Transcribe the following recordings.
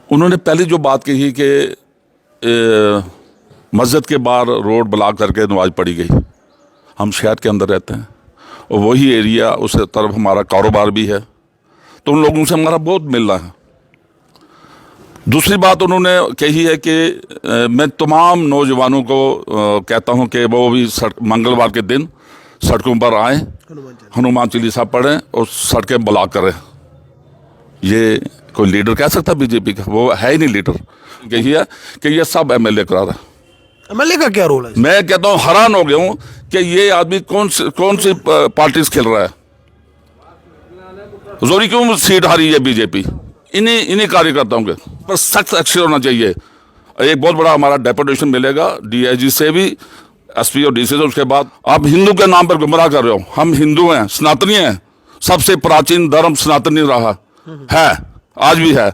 उन्होंने पहले जो बात कही कि मस्जिद के बाहर रोड ब्लॉक करके नमाज पढ़ी गई। हम शहर के अंदर रहते हैं और वही एरिया उस तरफ हमारा कारोबार भी है, तो उन लोगों से हमारा बहुत मिलना है। दूसरी बात उन्होंने कही है कि मैं तमाम नौजवानों को कहता हूं कि वो भी मंगलवार के दिन सड़कों पर आएँ, हनुमान चालीसा पढ़ें और सड़कें ब्लॉक करें। ये कोई लीडर कह सकता बीजेपी का? वो है ही नहीं लीडर। कही है कि ये सब एमएलए करा रहा है। एमएलए का क्या रोल है? मैं कहता हूँ हैरान हो गया हूँ कि ये आदमी कौन सी पार्टी से खेल रहा है। जोरी क्यों सीट हारी है बीजेपी? इन्हीं कार्यकर्ताओं के पर सख्त एक्शन होना चाहिए। एक बहुत बड़ा हमारा डेपुटेशन मिलेगा डीआईजी से भी, एसपी और डीसी से। उसके बाद आप हिंदू के नाम पर गुमराह कर रहे हो। हम हिंदू हैं, सनातनी हैं। सबसे प्राचीन धर्म सनातनी रहा है, आज भी है।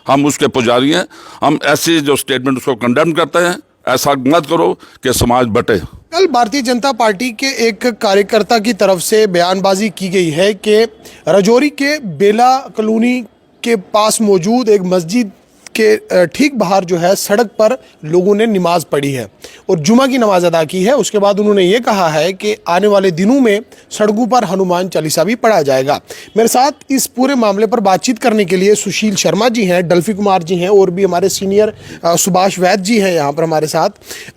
हम उसके पुजारी हैं। हम ऐसी जो स्टेटमेंट उसको कंडेम करते हैं। ऐसा मत करो कि समाज बटे। कल भारतीय जनता पार्टी के एक कार्यकर्ता की तरफ से बयानबाजी की गई है कि राजौरी के बेला कॉलोनी के पास मौजूद एक मस्जिद के ठीक बाहर जो है सड़क पर लोगों ने नमाज पढ़ी है और जुमा की नमाज अदा की है। उसके बाद उन्होंने ये कहा है कि आने वाले दिनों में सड़कों पर हनुमान चालीसा भी पढ़ा जाएगा। मेरे साथ इस पूरे मामले पर बातचीत करने के लिए सुशील शर्मा जी हैं, डल्फी कुमार जी हैं और भी हमारे सीनियर सुभाष वैद्य जी हैं यहाँ पर हमारे साथ।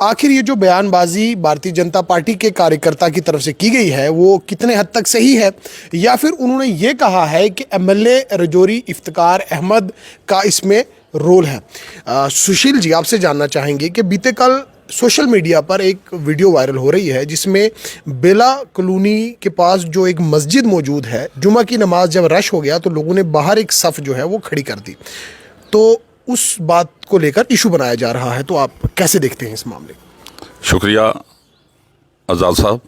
आखिर ये जो बयानबाजी भारतीय जनता पार्टी के कार्यकर्ता की तरफ से की गई है वो कितने हद तक सही है, या फिर उन्होंने ये कहा है कि एमएलए राजौरी इफ्तिकार अहमद का इसमें रोल है? सुशील जी, आपसे जानना चाहेंगे कि बीते कल सोशल मीडिया पर एक वीडियो वायरल हो रही है जिसमें बेला कॉलोनी के पास जो एक मस्जिद मौजूद है, जुमा की नमाज जब रश हो गया तो लोगों ने बाहर एक सफ़ जो है वो खड़ी कर दी, तो उस बात को लेकर इशू बनाया जा रहा है। तो आप कैसे देखते हैं इस मामले को? शुक्रिया आज़ाद साहब।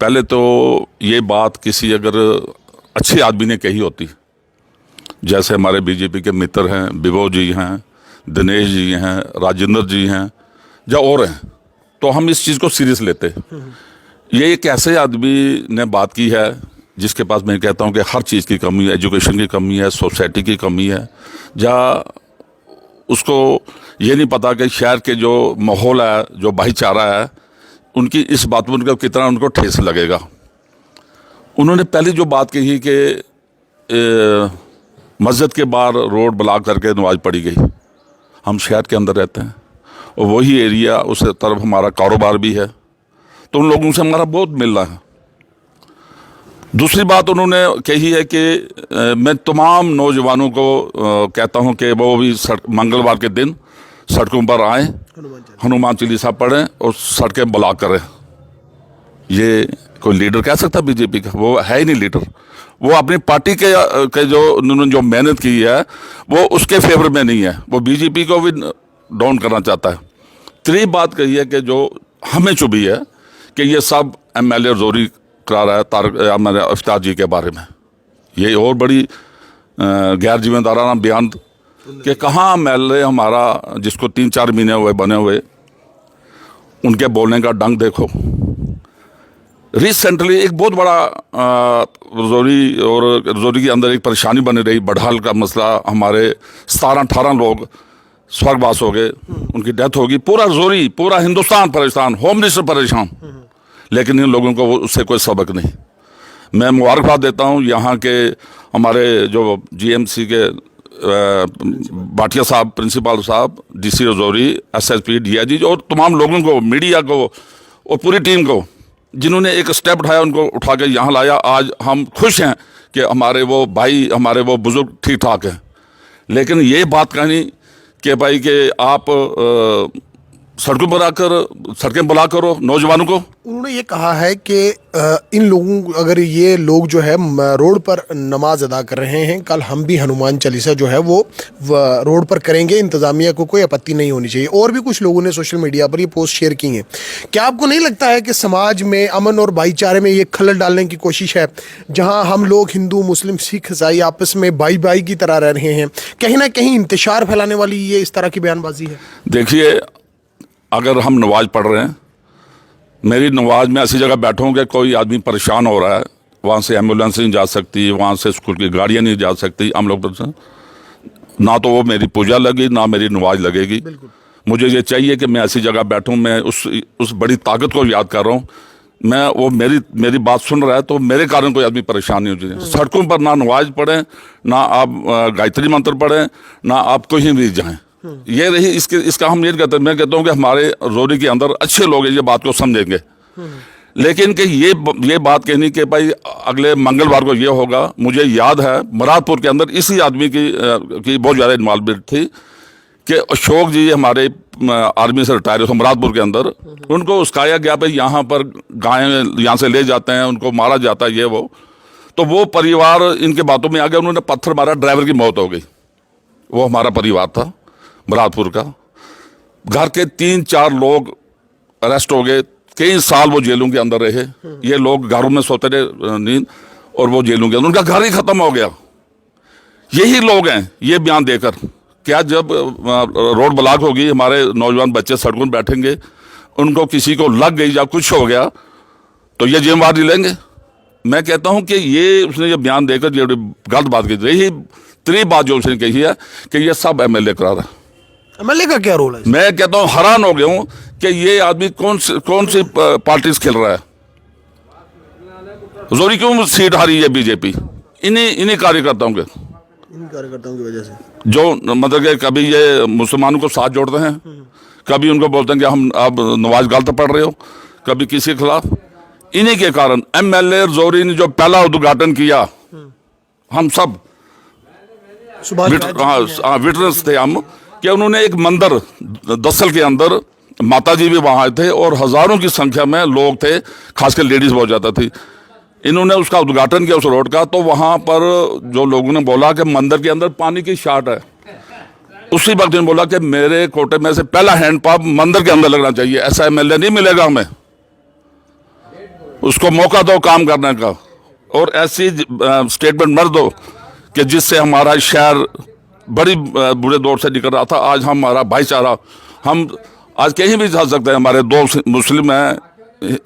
पहले तो ये बात किसी अगर अच्छे आदमी ने कही होती, जैसे हमारे बीजेपी के मित्र हैं, विभो जी हैं, दिनेश जी हैं, राजेंद्र जी हैं या और हैं, तो हम इस चीज़ को सीरियस लेते। ये एक ऐसे आदमी ने बात की है जिसके पास मैं कहता हूँ कि हर चीज़ की कमी है, एजुकेशन की कमी है, सोसाइटी की कमी है, या उसको ये नहीं पता कि शहर के जो माहौल है, जो भाईचारा है, उनकी इस बात पर उनका कितना उनको ठेस लगेगा। उन्होंने पहले जो बात कही कि मस्जिद के बाहर रोड ब्लॉक करके नमाज पढ़ी गई। हम शहर के अंदर रहते हैं और वही एरिया उस तरफ हमारा कारोबार भी है, तो उन लोगों से हमारा बहुत मिलना है। दूसरी बात उन्होंने कही है कि मैं तमाम नौजवानों को कहता हूं कि वो भी मंगलवार के दिन सड़कों पर आएँ, हनुमान चालीसा पढ़ें और सड़कें ब्लॉक करें। ये कोई लीडर कह सकता बीजेपी का? वो है ही नहीं लीडर। वो अपनी पार्टी के जो उन्होंने जो मेहनत की है वो उसके फेवर में नहीं है, वो बीजेपी को भी डाउन करना चाहता है। तीसरी बात कही है कि जो हमें चुभी है कि ये सब एमएलए जोरी करा रहा है हमारे इफ्तार जी के बारे में। ये और बड़ी गैर जिम्मेदाराना बयान कि कहाँ एमएलए हमारा जिसको 3-4 महीने हुए बने हुए, उनके बोलने का ढंग देखो। रिसेंटली एक बहुत बड़ा रजौरी के अंदर एक परेशानी बनी रही, बढ़ाल का मसला। हमारे 17-18 लोग स्वर्गवास हो गए, उनकी डेथ होगी। पूरा रजौरी, पूरा हिंदुस्तान परेशान, होम मिनिस्टर परेशान, लेकिन इन लोगों को उससे कोई सबक नहीं। मैं मुबारकबाद देता हूँ यहाँ के हमारे जो जीएमसी के भाटिया साहब, प्रिंसिपल साहब, डीसी रजौरी, एसएसपी, डीआईजी और तमाम लोगों को, मीडिया को और पूरी टीम को, जिन्होंने एक स्टेप उठाया, उनको उठा के यहाँ लाया। आज हम खुश हैं कि हमारे वो भाई, हमारे वो बुजुर्ग ठीक ठाक हैं। लेकिन ये बात कहनी कि भाई कि आप सड़कों पर आकर सड़कें बुला करो नौजवानों को। उन्होंने ये कहा है कि इन लोगों, अगर ये लोग जो है रोड पर नमाज अदा कर रहे हैं, कल हम भी हनुमान चालीसा जो है वो रोड पर करेंगे, इंतज़ामिया को कोई आपत्ति नहीं होनी चाहिए। और भी कुछ लोगों ने सोशल मीडिया पर ये पोस्ट शेयर की हैं। क्या आपको नहीं लगता है कि समाज में अमन और भाईचारे में ये खलल डालने की कोशिश है, जहाँ हम लोग हिंदू, मुस्लिम, सिख, ईसाई आपस में भाई भाई की तरह रह रहे हैं, कहीं ना कहीं इंतशार फैलाने वाली ये इस तरह की बयानबाजी है? देखिए, अगर हम नमाज पढ़ रहे हैं, मेरी नमाज में ऐसी जगह बैठोगे, कोई आदमी परेशान हो रहा है, वहाँ से एम्बुलेंस नहीं जा सकती, वहाँ से स्कूल की गाड़ियाँ नहीं जा सकती, हम लोग ना तो वो मेरी पूजा लगी, ना मेरी नमाज लगेगी। मुझे ये चाहिए कि मैं ऐसी जगह बैठूं, मैं उस बड़ी ताकत को याद कर रहा हूँ। मैं वो मेरी बात सुन रहा है तो मेरे कारण कोई आदमी परेशान नहीं हो जाए। सड़कों पर ना नमाज पढ़ें, ना आप गायत्री मंत्र पढ़ें, ना आप कहीं भी जाएं। ये रही इसका हम ये कहते हैं, मैं कहता हूँ कि हमारे रोरी के अंदर अच्छे लोग ये बात को समझेंगे। लेकिन कि ये बात कहनी कि भाई अगले मंगलवार को ये होगा, मुझे याद है मुरादपुर के अंदर इसी आदमी की बहुत ज़्यादा इन्वॉल्वमेंट थी कि अशोक जी हमारे आर्मी से रिटायर हुए मुरादपुर के अंदर, उनको उसकाया गया भाई यहाँ पर गायें यहाँ से ले जाते हैं, उनको मारा जाता है, ये वो। तो वो परिवार इनके बातों में आ गया, उन्होंने पत्थर मारा, ड्राइवर की मौत हो गई। वो हमारा परिवार था मुरादपुर का। घर के 3-4 लोग अरेस्ट हो गए, कई साल वो जेलों के अंदर रहे। ये लोग घरों में सोते रहे नींद, और वो जेलों के अंदर, उनका घर ही खत्म हो गया। यही लोग हैं ये बयान देकर, क्या जब रोड ब्लॉक होगी, हमारे नौजवान बच्चे सड़कों में बैठेंगे, उनको किसी को लग गई या कुछ हो गया तो ये जिम्मेवारी लेंगे? मैं कहता हूं कि ये उसने ये बयान देकर ये गलत बात की। यही तीसरी बात जो उसने कही है कि ये सब एमएलए करा रहा है। एमएलए का क्या रोल है? मैं कहता हूं, हैरान हो गया हूं कि ये आदमी कौन सी पार्टीज खेल रहा है। जोरी क्यों सीट हारी है बीजेपी? इन्हीं कार्यकर्ताओं के की वजह से, जो मतलब कि कभी ये मुसलमानों को साथ जोड़ते हैं, कभी उनको बोलते हैं कि हम आप नमाज गलत पढ़ रहे हो, कभी किसी के खिलाफ। इन्हीं के कारण एमएलए जोरी ने जो पहला उद्घाटन किया, हम सब विटनेस थे हम, कि उन्होंने एक मंदिर दसल के अंदर, माता जी भी वहाँ आए थे और हजारों की संख्या में लोग थे, खासकर लेडीज बहुत ज़्यादा थी। इन्होंने उसका उद्घाटन किया उस रोड का, तो वहाँ पर जो लोगों ने बोला कि मंदिर के अंदर पानी की शार्ट है, उसी वक्त इन्होंने बोला कि मेरे कोटे में से पहला हैंडपंप मंदिर के अंदर लगना चाहिए। ऐसा एमएलए नहीं मिलेगा हमें, उसको मौका दो काम करने का, और ऐसी स्टेटमेंट मत दो कि जिससे हमारा शहर बड़ी बुरे दौर से निकल रहा था। आज हमारा भाईचारा, हम आज कहीं भी जा सकते हैं, हमारे दोस्त मुस्लिम हैं,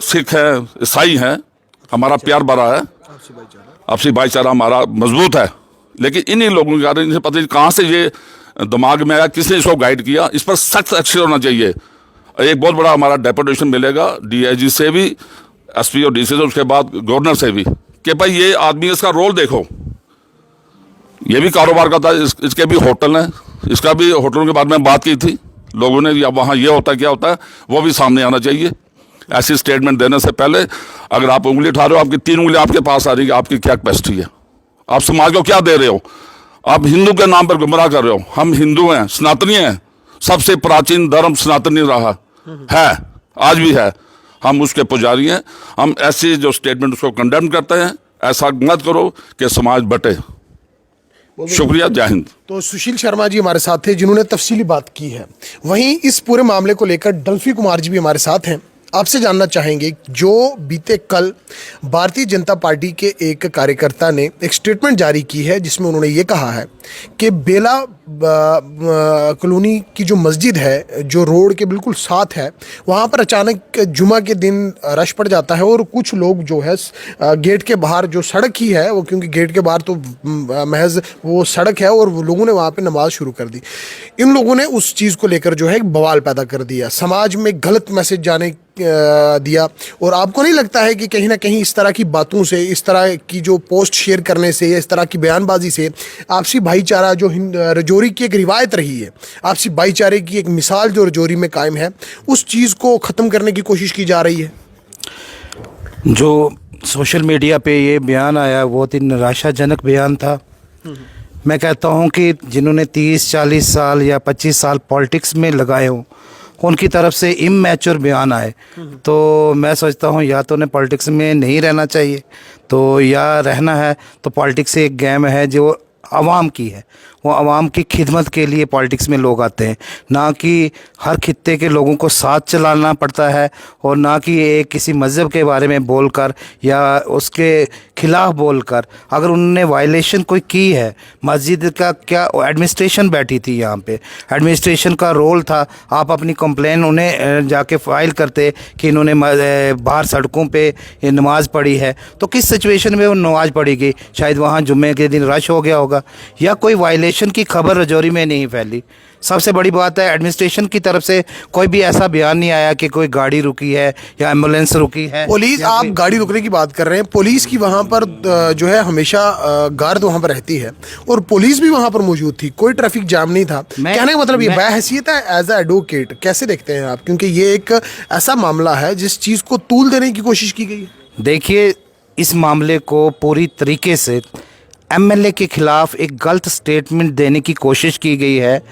सिख हैं, ईसाई हैं, हमारा प्यार भरा है, आपसी भाईचारा हमारा मजबूत है। लेकिन इन्हीं लोगों के कारण, इन्हें पता नहीं कहाँ से ये दिमाग में आया, किसने इसको गाइड किया। इस पर सख्त एक्शन होना चाहिए। एक बहुत बड़ा हमारा डेपुटेशन मिलेगा डीआईजी से भी, एसपी और डीसी से, उसके बाद गवर्नर से भी, कि भाई ये आदमी, इसका रोल देखो। ये भी कारोबार का था, इसके भी होटल हैं, इसका भी होटलों के बारे में बात की थी लोगों ने, या वहाँ ये होता है क्या होता है, वो भी सामने आना चाहिए। ऐसी स्टेटमेंट देने से पहले अगर आप उंगली उठा रहे हो, आपकी 3 उंगलियां आपके पास आ रही है, आपकी क्या कैपेसिटी है, आप समाज को क्या दे रहे हो। आप हिंदू के नाम पर गुमराह कर रहे हो। हम हिंदू हैं, सनातनी हैं, सबसे प्राचीन धर्म सनातनी रहा है, आज भी है, हम उसके पुजारी हैं। हम ऐसी जो स्टेटमेंट उसको कंडेम करते हैं। ऐसा मत करो कि समाज बटे। शुक्रिया, जय हिंद। तो सुशील शर्मा जी हमारे साथ थे, जिन्होंने तफसीली बात की है। वहीं इस पूरे मामले को लेकर डल्फी कुमार जी भी हमारे साथ हैं। आपसे जानना चाहेंगे, जो बीते कल भारतीय जनता पार्टी के एक कार्यकर्ता ने एक स्टेटमेंट जारी की है, जिसमें उन्होंने ये कहा है कि बेला कॉलोनी की जो मस्जिद है, जो रोड के बिल्कुल साथ है, वहाँ पर अचानक जुमा के दिन रश पड़ जाता है और कुछ लोग जो है गेट के बाहर, जो सड़क ही है वो, क्योंकि गेट के बाहर तो महज वो सड़क है, और वो लोगों ने वहाँ पे नमाज शुरू कर दी। इन लोगों ने उस चीज़ को लेकर जो है एक बवाल पैदा कर दिया, समाज में गलत मैसेज जाने दिया। और आपको नहीं लगता है कि कहीं ना कहीं इस तरह की बातों से, इस तरह की जो पोस्ट शेयर करने से, या इस तरह की बयानबाजी से आपसी भाईचारा, जो रजौरी की एक रिवायत रही है, आपसी भाईचारे की एक मिसाल जो रजौरी में कायम है, उस चीज़ को ख़त्म करने की कोशिश की जा रही है? जो सोशल मीडिया पे ये बयान आया, बहुत ही निराशाजनक बयान था। मैं कहता हूँ कि जिन्होंने 30-40 साल या 25 साल पॉलिटिक्स में लगाए हों, उनकी तरफ से इमैच्योर बयान आए, तो मैं सोचता हूँ या तो उन्हें पॉलिटिक्स में नहीं रहना चाहिए, तो या रहना है तो पॉलिटिक्स एक गेम है जो आवाम की है। वो आवाम की खिदमत के लिए पॉलिटिक्स में लोग आते हैं, ना कि हर खित्ते के लोगों को साथ चलाना पड़ता है, और ना कि एक किसी मज़हब के बारे में बोलकर या उसके खिलाफ बोलकर। अगर उन्होंने वायलेशन कोई की है, मस्जिद का क्या एडमिनिस्ट्रेशन बैठी थी यहाँ पे, एडमिनिस्ट्रेशन का रोल था, आप अपनी कंप्लेन उन्हें जाके फाइल करते कि इन्होंने बाहर सड़कों पे नमाज़ पढ़ी है, तो किस सिचुएशन में वो नमाज़ पढ़ी गई? शायद वहाँ जुम्मे के दिन रश हो गया होगा, या कोई वायलेशन एडमिनिस्ट्रेशन की खबर रजौरी में नहीं फैली। सबसे बड़ी बात है, एडमिनिस्ट्रेशन की तरफ से कोई भी ऐसा बयान नहीं आया कि कोई गाड़ी रुकी है या एम्बुलेंस रुकी है। पुलिस, आप गाड़ी रुकने की बात कर रहे हैं, पुलिस की वहाँ पर जो है हमेशा गार्ड वहाँ पर रहती है और पुलिस भी वहाँ पर मौजूद थी, कोई ट्रैफिक जाम नहीं था। कहने का मतलब ये बहैसियत है एज ए एडवोकेट कैसे देखते हैं आप, क्योंकि ये एक ऐसा मामला है जिस चीज़ को तूल देने की कोशिश की गई है। देखिए, इस मामले को पूरी तरीके से एमएलए के खिलाफ एक गलत स्टेटमेंट देने की कोशिश की गई है।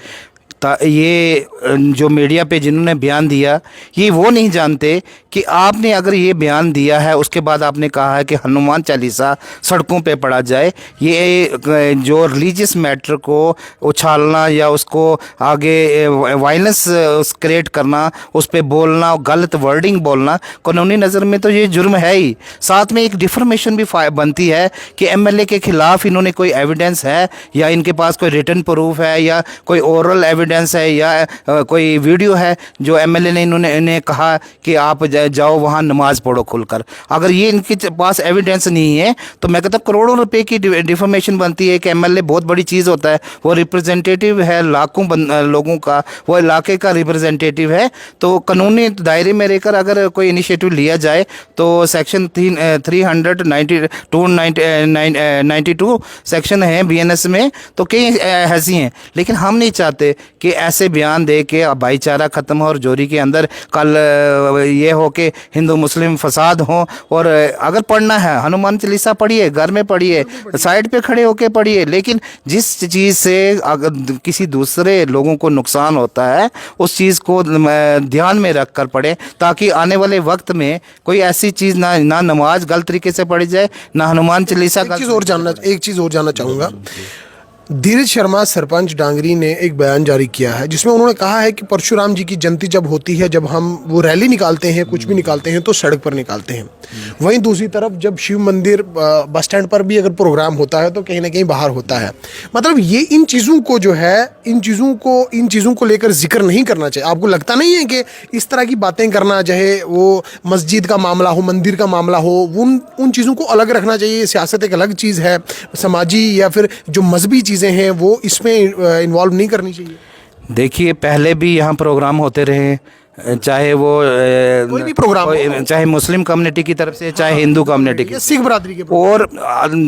ये जो मीडिया पे जिन्होंने बयान दिया, ये वो नहीं जानते कि आपने अगर ये बयान दिया है उसके बाद आपने कहा है कि हनुमान चालीसा सड़कों पे पढ़ा जाए, ये जो रिलीजियस मैटर को उछालना या उसको आगे वायलेंस क्रिएट करना, उस पर बोलना, गलत वर्डिंग बोलना, कानूनी नज़र में तो ये जुर्म है ही। साथ में एक डिफर्मेशन भी बनती है कि एमएलए के खिलाफ इन्होंने कोई एविडेंस है या इनके पास कोई रिटन प्रूफ है या कोई ओरल एविडेंस है या कोई वीडियो है जो एमएलए ने इन्हें कहा कि आप जाओ वहाँ नमाज पढ़ो खुलकर। अगर ये इनके पास एविडेंस नहीं है तो मैं कहता करोड़ों रुपए की डिफॉर्मेशन बनती है कि एमएलए बहुत बड़ी चीज़ होता है, वो रिप्रेजेंटेटिव है लाखों लोगों का, वो इलाके का रिप्रेजेंटेटिव है। तो कानूनी दायरे में रहकर अगर कोई इनिशिएटिव लिया जाए तो सेक्शन 392 सेक्शन है बीएनएस में, तो कई ऐसी हैं। लेकिन हम नहीं चाहते कि ऐसे बयान दे के भाईचारा ख़त्म हो और रजौरी के अंदर कल ये हो कि हिंदू मुस्लिम फसाद हो। और अगर पढ़ना है हनुमान चालीसा पढ़िए, घर में पढ़िए, साइड पे खड़े होके पढ़िए, लेकिन जिस चीज़ से अगर किसी दूसरे लोगों को नुकसान होता है उस चीज़ को ध्यान में रख कर पढ़े, ताकि आने वाले वक्त में कोई ऐसी चीज़ ना नमाज गलत तरीके से पढ़ी जाए, ना हनुमान चालीसा। एक चीज़ और जानना चाहूँगा। धीरज शर्मा सरपंच डांगरी ने एक बयान जारी किया है जिसमें उन्होंने कहा है कि परशुराम जी की जयंती जब होती है, जब हम वो रैली निकालते हैं, कुछ भी निकालते हैं तो सड़क पर निकालते हैं। वहीं दूसरी तरफ जब शिव मंदिर बस स्टैंड पर भी अगर प्रोग्राम होता है तो कहीं ना कहीं बाहर होता है। मतलब ये इन चीज़ों को जो है इन चीज़ों को लेकर जिक्र नहीं करना चाहिए। आपको लगता नहीं है कि इस तरह की बातें करना, चाहे वो मस्जिद का मामला हो, मंदिर का मामला हो, उन चीज़ों को अलग रखना चाहिए? सियासत एक अलग चीज़ है, समाजी या फिर जो मजहबी चीज़ें हैं वो इसमें इन्वॉल्व नहीं करनी चाहिए। देखिए, पहले भी यहाँ प्रोग्राम होते रहे, चाहे वो कोई भी प्रोग्राम हो, चाहे मुस्लिम कम्युनिटी की तरफ से, चाहे हिंदू कम्युनिटी की, सिख बरादरी के, और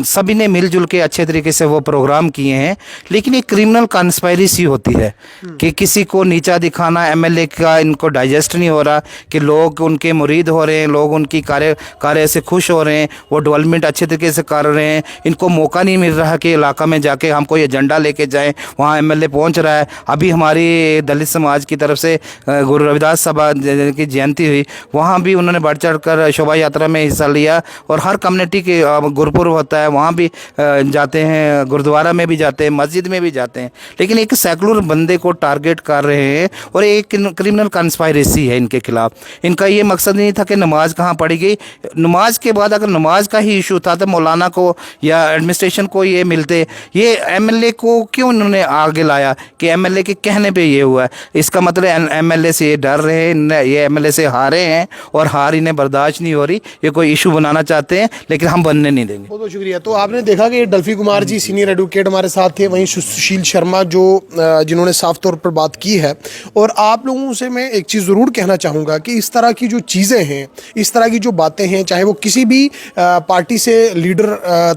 सभी ने मिलजुल के अच्छे तरीके से वो प्रोग्राम किए हैं। लेकिन एक क्रिमिनल कॉन्स्पायरेसी होती है कि किसी को नीचा दिखाना, एमएलए का इनको डाइजेस्ट नहीं हो रहा कि लोग उनके मुरीद हो रहे हैं, लोग उनकी कार्य से खुश हो रहे हैं, वो डेवलपमेंट अच्छे तरीके से कर रहे हैं, इनको मौका नहीं मिल रहा कि इलाका में जाके हम कोई एजेंडा लेके जाएं। वहाँ एमएलए पहुँच रहा है। अभी हमारी दलित समाज की तरफ से गुरु रविदास सभा की जयंती हुई, वहाँ भी उन्होंने बढ़ चढ़ कर शोभा यात्रा में हिस्सा लिया और हर कम्युनिटी के गुरपुरब होता है वहाँ भी जाते हैं, गुरुद्वारा में भी जाते हैं, मस्जिद में भी जाते हैं। लेकिन एक सेकुलर बंदे को टारगेट कर रहे हैं और एक क्रिमिनल कॉन्स्पायरेसी है इनके खिलाफ। इनका ये मकसद नहीं था कि नमाज कहाँ पढ़ी गई। नमाज के बाद अगर नमाज का ही इशू था तो मौलाना को या एडमिनिस्ट्रेशन को ये मिलते। ये एमएलए को क्यों उन्होंने आगे लाया कि एमएलए के कहने पे ये हुआ है? इसका मतलब एमएलए से ये डर रहे हैं, ये एमएलए से हारे हैं और हार इन्हें बर्दाश्त नहीं हो रही। ये कोई इशू बनाना चाहते हैं लेकिन हम बनने नहीं देंगे। बहुत शुक्रिया। तो आपने देखा कि डल्फी कुमार जी सीनियर एडवोकेट हमारे साथ थे, वहीं सुशील शर्मा जो जिन्होंने साफ तौर पर बात की है। और आप लोगों से मैं एक चीज़ ज़रूर कहना चाहूँगा कि इस तरह की जो चीज़ें हैं, इस तरह की जो बातें हैं, चाहे वो किसी भी पार्टी से लीडर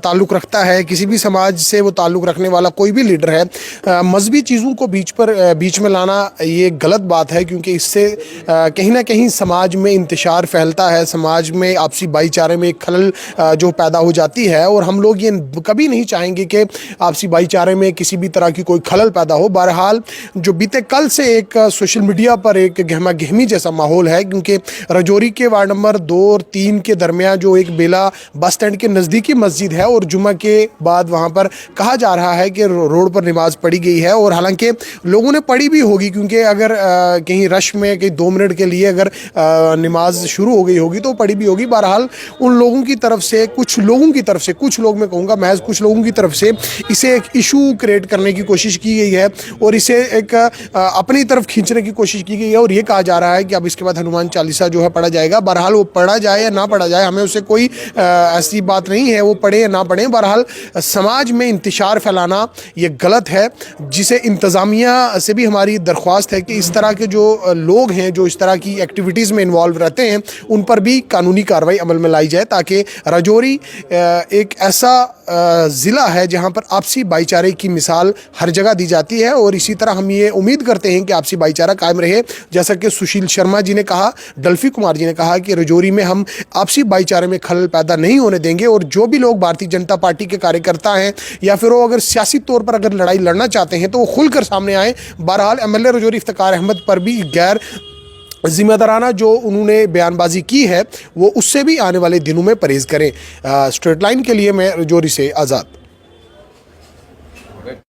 ताल्लुक़ रखता है, किसी भी समाज से वो ताल्लुक़ रखने वाला कोई भी लीडर है, मजहबी चीज़ों को बीच में लाना ये गलत बात है, क्योंकि इससे कहीं ना कहीं समाज में इंतशार फैलता है, समाज में आपसी भाईचारे में एक खलल जो पैदा हो जाती है। और हम लोग ये कभी नहीं चाहेंगे कि आपसी भाईचारे में किसी भी तरह की कोई खलल पैदा हो। बहरहाल जो बीते कल से एक सोशल मीडिया पर एक गहमा गहमी जैसा माहौल है, क्योंकि रजौरी के वार्ड नंबर 2 और 3 के दरमियान जो एक बेला बस स्टैंड के नज़दीकी मस्जिद है और जुमा के बाद वहाँ पर कहा जा रहा है कि रोड पर नमाज पढ़ी गई है। और हालांकि लोगों ने पढ़ी भी होगी, क्योंकि अगर कहीं रश में कि 2 मिनट के लिए अगर नमाज शुरू हो गई होगी तो पढ़ी भी होगी। बहरहाल उन लोगों की तरफ से, कुछ लोगों की तरफ से, कुछ लोग मैं कहूँगा महज कुछ लोगों की तरफ से इसे एक इशू क्रिएट करने की कोशिश की गई है और इसे एक अपनी तरफ खींचने की कोशिश की गई है और ये कहा जा रहा है कि अब इसके बाद हनुमान चालीसा जो है पढ़ा जाएगा। बहरहाल वो पढ़ा जाए या ना पढ़ा जाए, हमें उससे कोई ऐसी बात नहीं है, वो पढ़े या ना पढ़े। बहरहाल समाज में इंतशार फैलाना ये गलत है, जिसे इंतज़ामिया से भी हमारी दरख्वास्त है कि इस तरह के जो लोग हैं जो इस तरह की एक्टिविटीज़ में इन्वॉल्व रहते हैं उन पर भी कानूनी कार्रवाई अमल में लाई जाए, ताकि राजौरी एक ऐसा ज़िला है जहां पर आपसी भाईचारे की मिसाल हर जगह दी जाती है और इसी तरह हम ये उम्मीद करते हैं कि आपसी भाईचारा कायम रहे। जैसा कि सुशील शर्मा जी ने कहा, डल्फी कुमार जी ने कहा कि राजौरी में हम आपसी भाईचारे में खलल पैदा नहीं होने देंगे और जो भी लोग भारतीय जनता पार्टी के कार्यकर्ता हैं या फिर वो अगर सियासी तौर पर अगर लड़ाई लड़ना चाहते हैं तो वो खुलकर सामने आए। बहरहाल एमएलए राजौरी इफ्तिकार अहमद पर भी गैर जिम्मेदाराना जो उन्होंने बयानबाजी की है वो उससे भी आने वाले दिनों में परहेज करें। स्ट्रेट लाइन के लिए मैं राजौरी से आज़ाद।